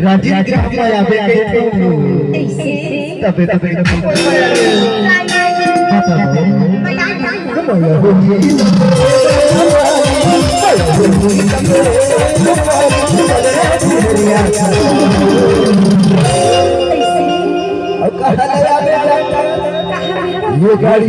राजीव ग्राम तबे ये गाड़ी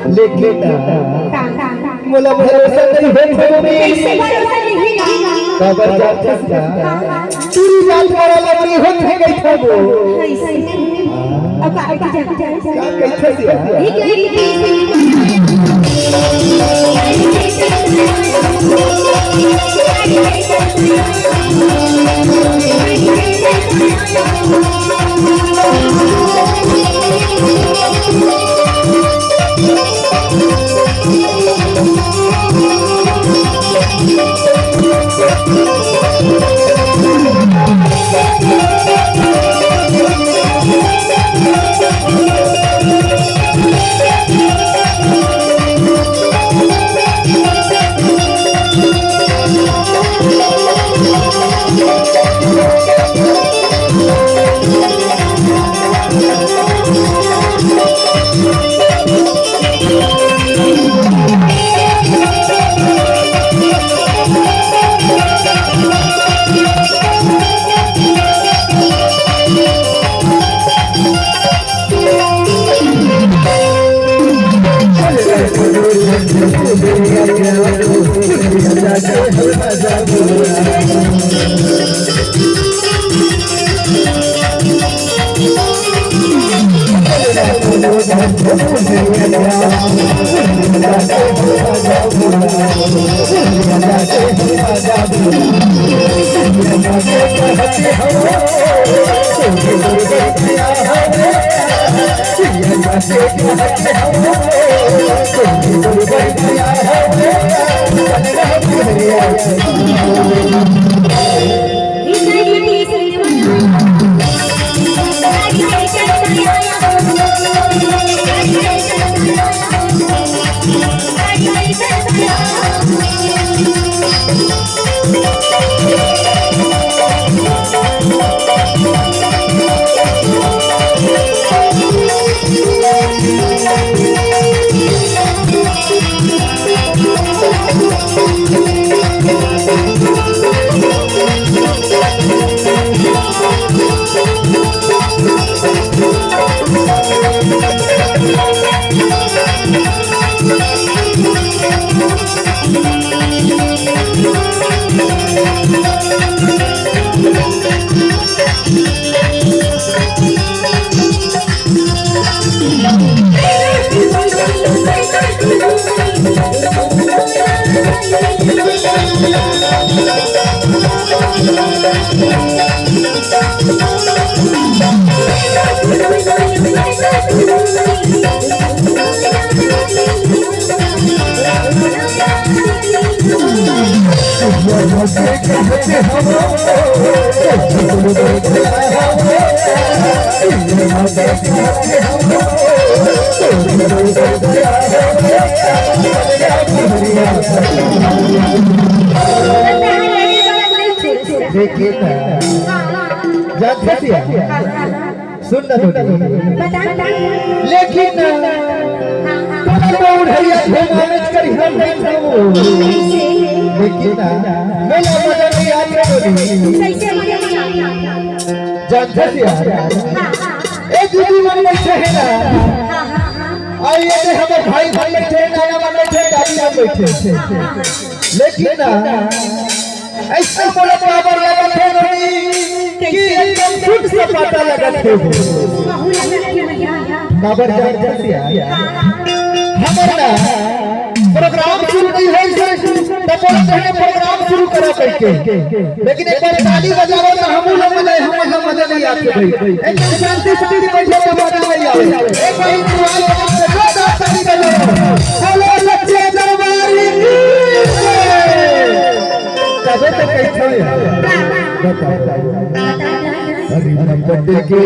लेकिन मोला भरोसा नहीं खबर चूरी बात वाला लड़की हो गई था वो अब सुन लेकिन भाई लेकिन ऐसा बोला बराबर कि एकदम सूट से पता लगत हो खबर जान दिया हमर ना प्रोग्राम शुरू नहीं है तब बोलते हैं प्रोग्राम शुरू करो करके लेकिन एक बार ताली बजाओ तो हम लोग मजा नहीं आते भाई एक शांति से बैठे तो मजा नहीं आवे एक भाई जोरदार ताली बजाओ हेलो सच्चे दरबार की तबे तो कैसे बताओ अरे नंबर के